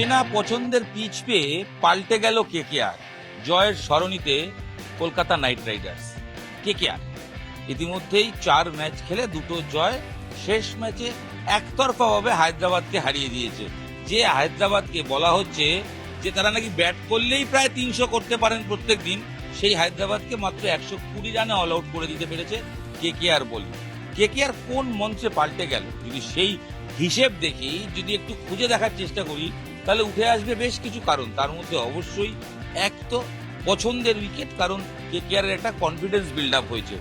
চেনা পছন্দের পিচ পেয়ে পাল্টে গেল কেকেআর। জয়ের সরণিতে কলকাতা নাইট রাইডার্স। কেকেআর ইতিমধ্যেই 4 ম্যাচ খেলে 2টো জয়, শেষ ম্যাচে একতরফাভাবে হায়দ্রাবাদকে হারিয়ে দিয়েছে। যে হায়দ্রাবাদকে বলা হচ্ছে যে তারা নাকি ব্যাট করলেই প্রায় 300 করতে পারেন প্রত্যেক দিন, সেই হায়দ্রাবাদকে মাত্র 120 রানে অল আউট করে দিতে পেরেছে কেকেআর বলি। কেকেআর কোন মঞ্চে পাল্টে গেল যদি সেই হিসেব দেখি, যদি একটু খুঁজে দেখার চেষ্টা করি, তাহলে উঠে আসবে বেশ কিছু কারণ। তার মধ্যে অবশ্যই এক তো পছন্দের উইকেট, কারণ কেকেআর এর একটা কনফিডেন্স বিল্ড আপ হয়েছে।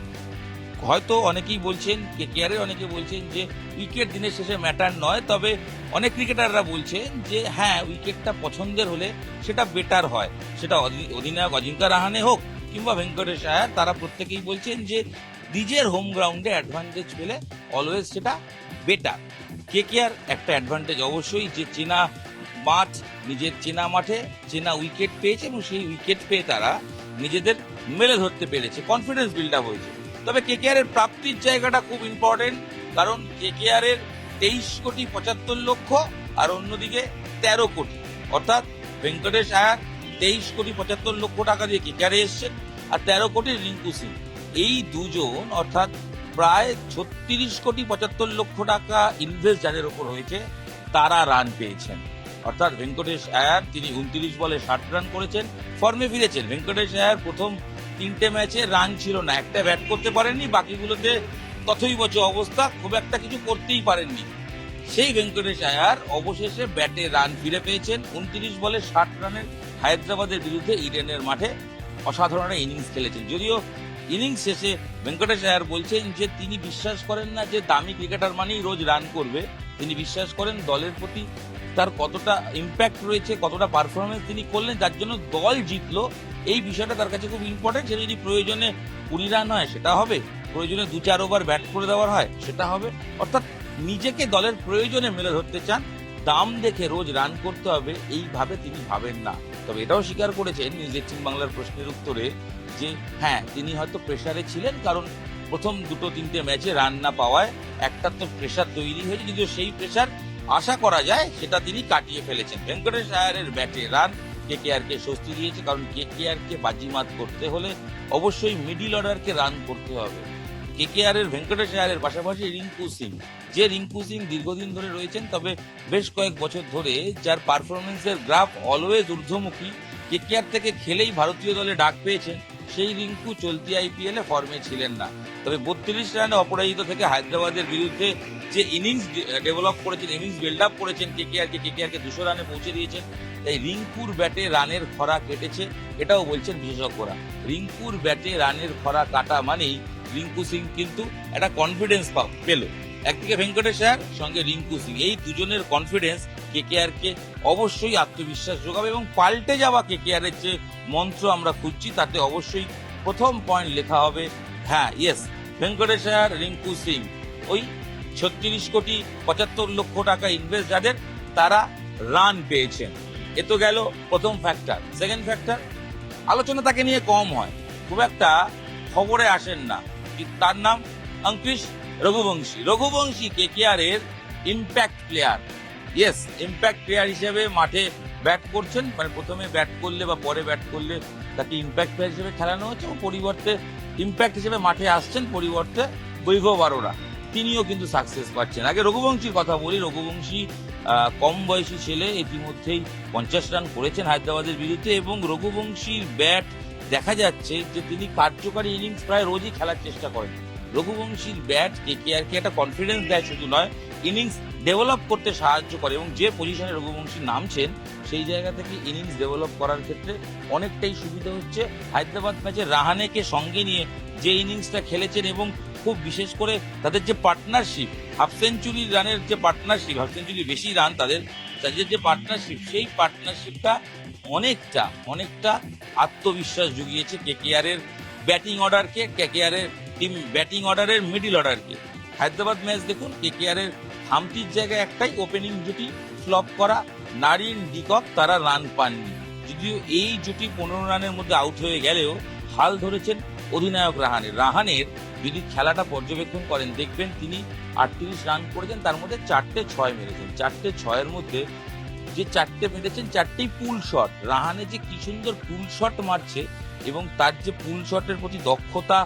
হয়তো অনেকেই বলছেন, কেকেআর এর অনেকে বলছেন যে উইকেট দিনের শেষে ম্যাটার নয়, তবে অনেক ক্রিকেটাররা বলছেন যে হ্যাঁ, উইকেটটা পছন্দের হলে সেটা বেটার হয়। সেটা অধিনায়ক অজিঙ্কা রাহানে হোক কিংবা ভেঙ্কটেশ আয়ার, তারা প্রত্যেকেই বলছেন যে নিজের হোম গ্রাউন্ডে অ্যাডভান্টেজ পেলে অলওয়েজ সেটা বেটার। কেকেআর একটা অ্যাডভান্টেজ অবশ্যই, যে চেনা মাঠ, নিজের চেনা মাঠে চেনা উইকেট পেয়েছে এবং সেই উইকেট পেয়ে তারা নিজেদের মেলে ধরতে পেরেছে, কনফিডেন্স বিল্ড আপ হয়েছে। তবে কেকেআর এর প্রাপ্তির জায়গাটা খুব ইম্পর্টেন্ট, কারণ কেকেআর এর 23,75,00,000 আর অন্যদিকে 13 কোটি, অর্থাৎ ভেঙ্কটেশ আয়ার 23,75,00,000 টাকা দিয়ে কেকেআর এসছেন, আর 13 কোটি রিঙ্কু সিং। এই দুজন অর্থাৎ প্রায় 36,75,00,000 টাকা ইনভেস্ট যাদের ওপর হয়েছে, তারা রান পেয়েছেন। অর্থাৎ ভেঙ্কটেশ আয়ার তিনি 29 বলে 60 রান করেছেন, ফর্মে ফিরেছেন। ভেঙ্কটেশ আয়ার প্রথম 3টে ম্যাচে রান ছিল না, একটা ব্যাট করতে পারেননি, বাকিগুলোতে তথৈবচ অবস্থা, খুব একটা কিছু করতেই পারেননি। সেই ভেঙ্কটেশ আয়ার অবশেষে ব্যাটে রান ফিরে পেয়েছেন। 29 বলে 60 রানের হায়দ্রাবাদের বিরুদ্ধে ইডেনের মাঠে অসাধারণ ইনিংস খেলেছেন। যদিও ইনিংস শেষে ভেঙ্কটেশ আয়ার বলছেন যে তিনি বিশ্বাস করেন না যে দামি ক্রিকেটার মানেই রোজ রান করবে। তিনি বিশ্বাস করেন দলের প্রতি তার কতটা ইম্প্যাক্ট রয়েছে, কতটা পারফরমেন্স তিনি করলেন, যার জন্য দল জিতলো। এই বিষয়টা তার কাছে খুব ইম্পর্টেন্ট। সে যদি প্রয়োজনে 20 রান হয় সেটা হবে, প্রয়োজনে 2-4 ওভার ব্যাট করে দেওয়ার হয় সেটা হবে। অর্থাৎ নিজেকে দলের প্রয়োজনে মেলে ধরতে চান, দাম দেখে রোজ রান করতে হবে এইভাবে তিনি ভাবেন না। তবে এটাও স্বীকার করেছেন নিউজ 18 বাংলার প্রশ্নের উত্তরে যে হ্যাঁ, তিনি হয়তো প্রেসারে ছিলেন, কারণ প্রথম 2-3টে ম্যাচে রান না পাওয়ায় একটা তো প্রেসার তৈরি হয়েছে, যদিও সেই প্রেসার আশা করা যায় সেটা তিনি কাটিয়ে ফেলেছেন। ভেঙ্কটেশ আয়ারের ব্যাটে রান কেকেআর কে স্বস্তি দিয়েছে, কারণ কেকেআর কে বাজিমাত করতে হলে অবশ্যই মিডিল অর্ডারকে রান করতে হবে। কেকেআর এর ভেঙ্কটেশ আয়ারের পাশাপাশি রিঙ্কু সিং, যে রিঙ্কু সিং দীর্ঘদিন ধরে রয়েছেন, তবে বেশ কয়েক বছর ধরে যার পারফরমেন্সের গ্রাফ অলওয়েজ ঊর্ধ্বমুখী, কেকেআর থেকে খেলেই ভারতীয় দলে ডাক পেয়েছেন, সেই রিঙ্কু চলতি আইপিএলে ফর্মে ছিলেন না। তবে 32 রানে অপরাজিত থেকে হায়দ্রাবাদের বিরুদ্ধে যে ইনিংস ডেভেলপ করেছেন, ইনিংস বিল্ড আপ করেছেন কেকেআর কে 200 রানে পৌঁছে দিয়েছেন। তাই রিঙ্কুর ব্যাটে রানের খরা কেটেছে, এটাও বলছেন বিশেষজ্ঞরা। রিঙ্কুর ব্যাটে রানের খরা কাটা মানেই রিঙ্কু সিং কিন্তু একটা কনফিডেন্স পেল। একদিকে ভেঙ্কটেশ আয়ার, সঙ্গে রিঙ্কু সিং, এই দুজনের কনফিডেন্স কেকেআর কে অবশ্যই আত্মবিশ্বাস যোগাবে এবং পাল্টে যাওয়া কেকেআর এর যে মন্ত্র আমরা খুঁজছি তাতে অবশ্যই প্রথম পয়েন্ট লেখা হবে হ্যাঁ, ইয়েস, ভেঙ্কটেশ আয়ার, রিঙ্কু সিং, ওই 36,75,00,000 টাকা ইনভেস্ট যাদের, তারা রান পেয়েছেন। এ তো গেল প্রথম ফ্যাক্টর। সেকেন্ড ফ্যাক্টর, আলোচনা তাকে নিয়ে কম হয়, খুব একটা খবরে আসেন না, তার নাম অঙ্কুশ রঘুবংশী। রঘুবংশী কেকেআর এর impact player. Yes, impact player হিসেবে মাঠে ব্যাট করছেন, মানে প্রথমে ব্যাট করলে বা পরে ব্যাট করলে তাকে ইম্প্যাক্ট প্লেয়ার হিসেবে খেলানো হচ্ছে এবং পরিবর্তে ইম্প্যাক্ট হিসেবে মাঠে আসছেন পরিবর্তে বৈভব আরোরা, তিনিও কিন্তু সাকসেস পাচ্ছেন। আগে রঘুবংশীর কথা বলি। রঘুবংশী কম বয়সী ছেলে, ইতিমধ্যেই 50 রান করেছেন হায়দ্রাবাদের বিরুদ্ধে এবং রঘুবংশীর ব্যাট দেখা যাচ্ছে যে তিনি কার্যকারী ইনিংস প্রায় রোজই খেলার চেষ্টা করেন। রঘুবংশীর ব্যাট কেকেআর কে একটা কনফিডেন্স দেয় শুধু নয়, ইনিংস ডেভেলপ করতে সাহায্য করে এবং যে পজিশনে রঘুবংশী নামছেন সেই জায়গা থেকে ইনিংস ডেভেলপ করার ক্ষেত্রে অনেকটাই সুবিধা হচ্ছে। হায়দ্রাবাদ ম্যাচে রাহানেকে সঙ্গে নিয়ে যে ইনিংসটা খেলেছেন এবং খুব বিশেষ করে তাদের যে পার্টনারশিপ, হাফ সেঞ্চুরি রানের যে পার্টনারশিপ, হাফ সেঞ্চুরি বেশি রান তাদের যে পার্টনারশিপ, সেই পার্টনারশিপটা অনেকটা আত্মবিশ্বাস জুগিয়েছে কেকেআর এর ব্যাটিং অর্ডারকে, কেকেআর এর টিম ব্যাটিং অর্ডারের মিডিল অর্ডারকে। হায়দ্রাবাদ ম্যাচ দেখুন, কেকেআর এর খামতির জায়গায় একটাই, ওপেনিং জুটি ফ্লপ করা নারিন ডিকক, তারা রান পাননি। যদিও এই জুটি 15 রানের মধ্যে আউট হয়ে গেলেও হাল ধরেছেন অধিনায়ক রাহানের যদি খেলাটা পর্যবেক্ষণ করেন দেখবেন তিনি 38 রান করেছেন, তার মধ্যে 4টে 6 মেরেছেন। 4টে 6-এর মধ্যে যে চারটে মেরেছেন চারটেই পুল শট। রাহানে যে কি সুন্দর পুল শট মারছে এবং তার যে পুল শটের প্রতি দক্ষতা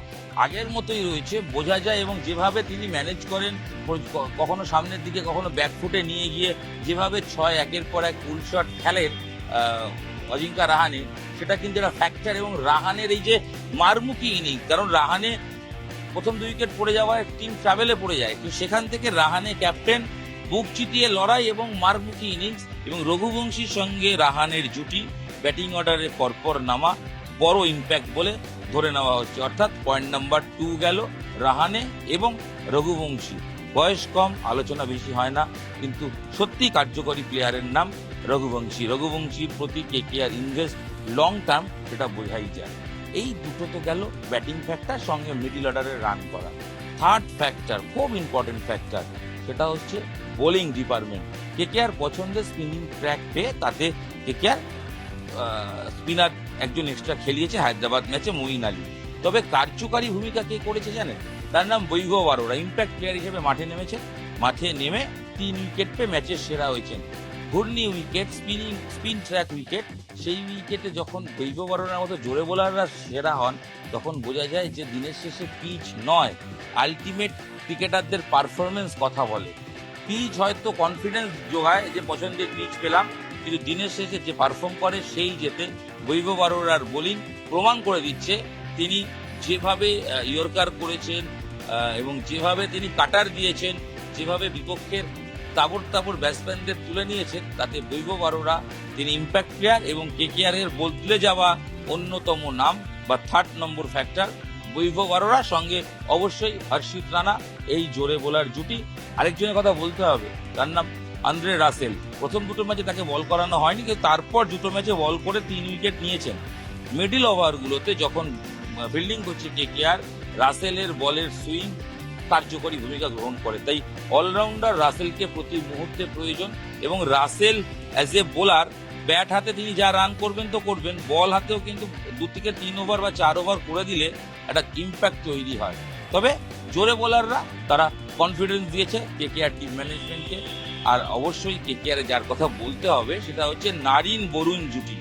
আগের মতোই রয়েছে বোঝা যায়, এবং যেভাবে তিনি ম্যানেজ করেন কখনো সামনের দিকে কখনো ব্যাকফুটে নিয়ে গিয়ে যেভাবে 6 একের পর এক পুল শট খেলেন অজিঙ্কা রাহানে, সেটা কিন্তু একটা ফ্যাক্টর। এবং রাহানের এই যে মারমুখী ইনিংস, কারণ রাহানে প্রথম 2 উইকেট পড়ে যাওয়ায় টিম ট্রাভেলে পড়ে যায়, তো সেখান থেকে রাহানে ক্যাপ্টেন বুক চিতিয়ে লড়াই এবং মারমুখী ইনিংস, এবং রঘুবংশীর সঙ্গে রাহানের জুটি ব্যাটিং অর্ডারে পরপর নামা বড় ইম্প্যাক্ট বলে ধরে নেওয়া হচ্ছে। অর্থাৎ পয়েন্ট নাম্বার 2 গেল রাহানে এবং রঘুবংশী। বয়স কম, আলোচনা বেশি হয় না, কিন্তু সত্যি কার্যকরী প্লেয়ারের নাম রঘুবংশী। রঘুবংশীর প্রতি কেকেআর ইনভেস্ট লং টার্ম, সেটা বোঝাই যায়। এই দুটো তো গেল ব্যাটিং ফ্যাক্টর, সঙ্গে মিডল অর্ডারে রান করা। থার্ড ফ্যাক্টর, খুব ইম্পর্টেন্ট ফ্যাক্টর, সেটা হচ্ছে বোলিং ডিপার্টমেন্ট। কেকেআর পছন্দের স্পিনিং ট্র্যাক পেয়ে তাতে কেকেআর স্পিনার একজন এক্সট্রা খেলিয়েছে হায়দ্রাবাদ ম্যাচে, মঈন আলী। তবে কার্যকারী ভূমিকা কে করেছে জানেন? তার নাম বৈভব আরোরা। ইম্প্যাক্ট প্লেয়ার হিসেবে মাঠে নেমেছে, মাঠে নেমে 3 উইকেট পেয়ে ম্যাচের সেরা হয়েছেন। ঘূর্ণি উইকেট, স্পিন ট্র্যাক উইকেট, সেই উইকেটে যখন বৈভব আরোরার মতো জোরে বোলাররা সেরা হন, তখন বোঝা যায় যে দিনের শেষে পিচ নয়, আলটিমেট ক্রিকেটারদের পারফরমেন্স কথা বলে। পিচ হয়তো কনফিডেন্স যোগায় যে পছন্দের পিচ পেলাম, কিন্তু দিনের শেষে যে পারফর্ম করে সেই জেতে। বৈভব আরোরার বোলিং প্রমাণ করে দিচ্ছে, তিনি যেভাবে ইয়র্কার করেছেন এবং যেভাবে তিনি কাটার দিয়েছেন, যেভাবে বিপক্ষের তাবড় ব্যাটসম্যানদের তুলে নিয়েছেন, তাতে বৈভব আরোরা তিনি ইম্প্যাক্ট প্লেয়ার এবং কেকেআর এর বদলে যাওয়া অন্যতম নাম বা 3rd নম্বর ফ্যাক্টর বৈভব আরোরা। সঙ্গে অবশ্যই হর্ষিত রানা, এই জোরে বোলার জুটি। আরেকজনের কথা বলতে হবে, তার নাম আন্দ্রে রাসেল। প্রথম 2টো ম্যাচে তাকে বল করানো হয়নি, কিন্তু তারপর 2টো ম্যাচে বল করে 3 উইকেট নিয়েছেন। মিডল ওভারগুলোতে যখন ফিল্ডিং করছে কেকেআর, রাসেলের বলের সুইং কার্যকরী ভূমিকা গ্রহণ করে। তাই অলরাউন্ডার রাসেলকে প্রতি মুহূর্তে প্রয়োজন, এবং Russell as a bowler bat হাতে তিনি যা রান করবেন তো করবেন, বল হাতেও কিন্তু 2 থেকে 3 ওভার বা 4 ওভার করে দিলে একটা ইম্প্যাক্ট তৈরি হয়। তবে জোরে বোলাররা তারা কনফিডেন্স দিয়েছে কেকেআর টিম ম্যানেজমেন্টকে। আর অবশ্যই কেকেআর যার কথা বলতে হবে সেটা হচ্ছে নারিন বরুণ জুটি।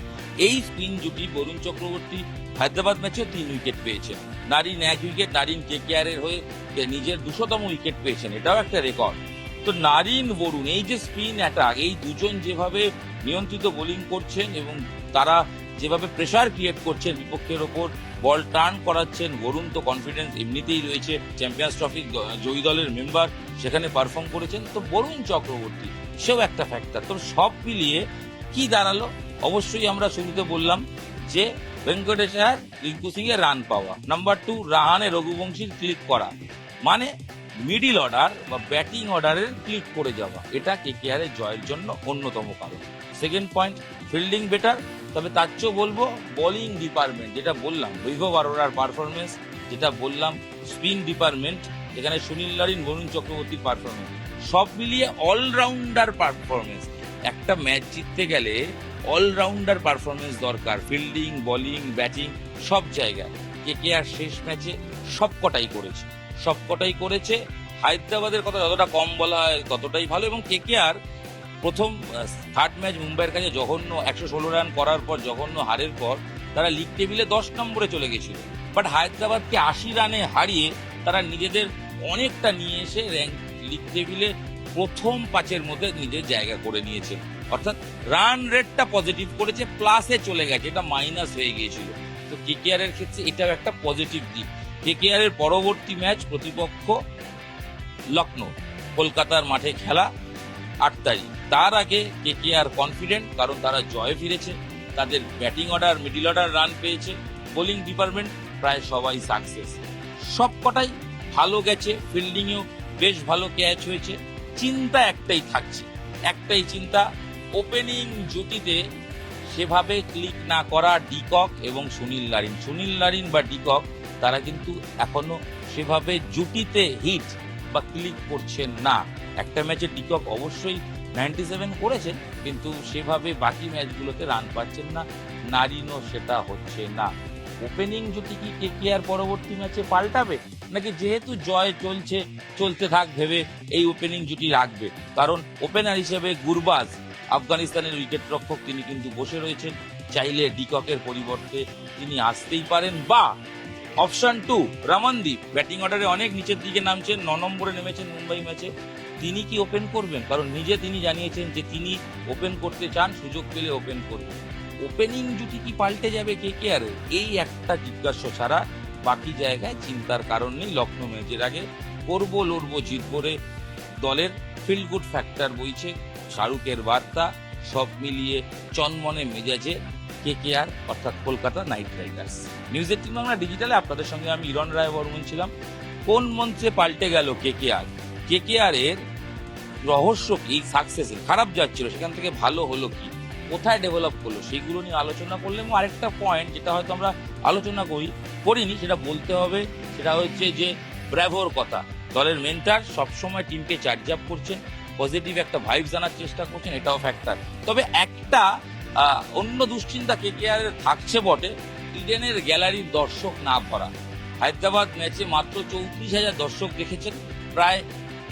এই স্পিন জুটি, বরুণ চক্রবর্তী হায়দ্রাবাদ ম্যাচে 3 উইকেট পেয়েছেন, নারিন 1 উইকেট। নারিন কেকেআর এর হয়ে নিজের 200তম উইকেট পেয়েছেন, এটাও একটা রেকর্ড। তো নারিন বরুণ, এই যে স্পিন অ্যাটাক, এই দুজন যেভাবে নিয়ন্ত্রিত বোলিং করছেন এবং তারা যেভাবে প্রেসার ক্রিয়েট করছেন বিপক্ষের ওপর, বল টার্ন করাচ্ছেন। বরুণ তো কনফিডেন্স এমনিতেই রয়েছে, চ্যাম্পিয়ন্স ট্রফি জয়ী দলের মেম্বার, সেখানে পারফর্ম করেছেন। তো বরুণ চক্রবর্তী সেও একটা ফ্যাক্টর। তো সব মিলিয়ে কি দাঁড়ালো? অবশ্যই আমরা শুরুতে বললাম যে ভেঙ্কটেশ আয়ার, রিঙ্কু সিং এর রান পাওয়া, নাম্বার 2 রাহানে রঘুবংশীর ক্লিক করা, মানে মিডিল অর্ডার বা ব্যাটিং অর্ডারের ক্লিক করে যাওয়া, এটা কেকেআর এর জয়ের জন্য অন্যতম কারণ। Second point, fielding better. তবে তার চেয়েও বলবো বোলিং ডিপার্টমেন্ট, যেটা বললাম বৈভব আরোরার পারফরমেন্স, যেটা বললাম স্পিন ডিপার্টমেন্ট, এখানে সুনীল নারিন, বরুণ চক্রবর্তীর পারফরমেন্স, সব মিলিয়ে অলরাউন্ডার পারফরমেন্স। একটা ম্যাচ জিততে গেলে অলরাউন্ডার পারফরমেন্স দরকার, ফিল্ডিং, বোলিং, ব্যাটিং সব জায়গায়। কেকেআর শেষ ম্যাচে সবকটাই করেছে। হায়দ্রাবাদের কথা যতটা কম বলা হয় ততটাই ভালো। এবং কেকেআর প্রথম 3rd ম্যাচ মুম্বাইয়ের কাছে জঘন্য 116 রান করার পর, জঘন্য হারের পর তারা লিগ টেবিলে 10 নম্বরে চলে গেছিল। বাট হায়দ্রাবাদকে 80 রানে হারিয়ে তারা নিজেদের অনেকটা নিয়ে এসে লিগ টেবিলে প্রথম 5-এর মধ্যে নিজের জায়গা করে নিয়েছে। অর্থাৎ রান রেটটা পজিটিভ করেছে, প্লাসে চলে গেছে, এটা মাইনাস হয়ে গিয়েছিল। তো কেকেআর এর ক্ষেত্রে এটাও একটা পজিটিভ দিক। কেকেআর এর পরবর্তী ম্যাচ প্রতিপক্ষ লখনৌ, কলকাতার মাঠে খেলা 8 তারিখ। তার আগে কেকেআর কনফিডেন্ট, কারণ তারা জয়ে ফিরেছে, তাদের batting order, middle order run পেয়েছে, বোলিং ডিপার্টমেন্ট প্রায় সবাই সাকসেস, সবকটাই ভালো গেছে। ফিল্ডিংয়েও বেশ ভালো ক্যাচ হয়েছে। চিন্তা একটাই থাকছে, একটাই চিন্তা, ওপেনিং জুটিতে সেভাবে ক্লিক না করা ডিকক এবং সুনীল নারিন বা ডিকক, তারা কিন্তু এখনো সেভাবে জুটিতে হিট বা ক্লিক করছেন না। একটা ম্যাচে ডিকক অবশ্যই 97 করেছেন, কিন্তু সেভাবে বাকি ম্যাচগুলোতে রান পাচ্ছেন না। নারিনও সেটা হচ্ছে না। ওপেনিং জুটি কি কেকেআর পরবর্তী ম্যাচে পাল্টাবে, নাকি যেহেতু জয় চলতে থাক ভেবে এই ওপেনিং জুটি রাখবে? কারণ ওপেনার হিসেবে গুরবাজ আফগানিস্তানের উইকেট রক্ষক তিনি কিন্তু বসে রয়েছেন, চাইলে ডিককের পরিবর্তে তিনি আসতেই পারেন। বা অপশন 2 রমনদীপ ব্যাটিং অর্ডারে অনেক নিচের দিকে নামছেন, 9 নম্বরে নেমেছেন মুম্বাই ম্যাচে, তিনি কি ওপেন করবেন? কারণ নিজে তিনি জানিয়েছেন যে তিনি ওপেন করতে চান, সুযোগ পেলে ওপেন করবেন। ওপেনিং জুটি কি পাল্টে যাবে কেকেআর? এই একটা জিজ্ঞাসা ছাড়া বাকি জায়গায় চিন্তার কারণ নেই। লখনৌ ম্যাচের আগে করবো লড়বো জিতবো রে দলের ফিল গুড ফ্যাক্টর বইছে, শাহরুখের বার্তা, সব মিলিয়ে চনমনে মেজাজে কেকেআর অর্থাৎ Kolkata Knight Riders. News 18 Bangla ডিজিটালে আপনাদের সঙ্গে আমি ইরণ রায় বর্মন ছিলাম। কোন মঞ্চে পাল্টে গেল কেকেআর? কেকেআর এর রহস্য কি? সাকসেসের খারাপ যাচ্ছিল, সেখান থেকে ভালো হলো কি, কোথায় ডেভেলপ করলো, সেইগুলো নিয়ে আলোচনা করলে এবং আরেকটা পয়েন্ট যেটা হয়তো আমরা আলোচনা করিনি সেটা বলতে হবে, সেটা হচ্ছে যে ব্র্যাভোর কথা। দলের মেন্টার সবসময় টিমকে চার্জ আপ করছেন, পজিটিভ একটা ভাইবস আনার চেষ্টা করছেন, এটাও ফ্যাক্টর। তবে একটা অন্য দুশ্চিন্তা কেকেআর থাকছে বটে, ইডেনের গ্যালারির দর্শক না ভরা। হায়দ্রাবাদ ম্যাচে মাত্র 34,000 দর্শক দেখেছেন, প্রায়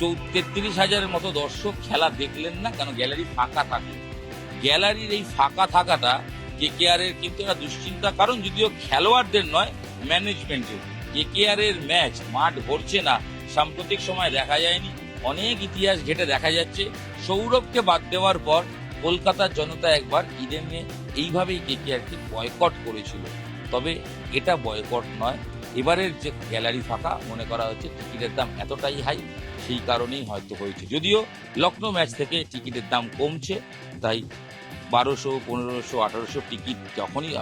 33,000-এর মতো দর্শক খেলা দেখলেন না, কেন গ্যালারি ফাঁকা থাকে। গ্যালারির এই ফাঁকা থাকাটা কেকেআর এর কিন্তু একটা দুশ্চিন্তা কারণ, যদিও খেলোয়াড়দের নয় ম্যানেজমেন্টের। কেকেআর এর ম্যাচ মাঠ ভরছে না, সাম্প্রতিক সময় দেখা যায়নি। অনেক ইতিহাস ঘেটে দেখা যাচ্ছে সৌরভকে বাদ দেওয়ার পর কলকাতার জনতা একবার ইডেনে এইভাবেই কেকেআরকে বয়কট করেছিল। তবে এটা বয়কট নয়, এবারের যে গ্যালারি ফাঁকা মনে করা হচ্ছে টিকিটের দাম এতটাই হাই, সেই কারণেই হয়তো হয়েছে। যদিও লখনৌ ম্যাচ থেকে টিকিটের দাম কমছে, তাই 1200, 1500, 1800 টিকিট যখনই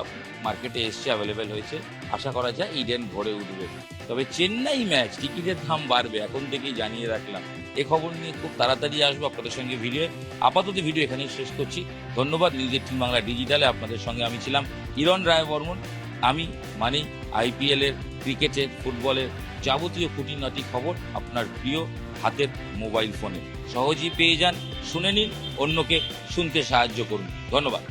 মার্কেটে এসছে, অ্যাভেলেবেল হয়েছে, আশা করা যায় ইডেন ভরে উঠবে। তবে চেন্নাই ম্যাচ টিকিটের দাম বাড়বে, এখন থেকেই জানিয়ে রাখলাম। এ খবর নিয়ে খুব তাড়াতাড়ি আসবো আপনাদের সঙ্গে ভিডিও। আপাতত ভিডিও এখানেই শেষ করছি। ধন্যবাদ। নিউজ 18 বাংলা ডিজিটালে আপনাদের সঙ্গে আমি ছিলাম ইরণ রায় বর্মন। আমি মানে IPL এর, ক্রিকেটের, ফুটবলের যাবতীয় খুঁটিনাটি খবর আপনার প্রিয় হাতের মোবাইল ফোনে সহজেই পেয়ে যান। শুনে নিন, অন্যকে শুনতে সাহায্য করুন। ধন্যবাদ।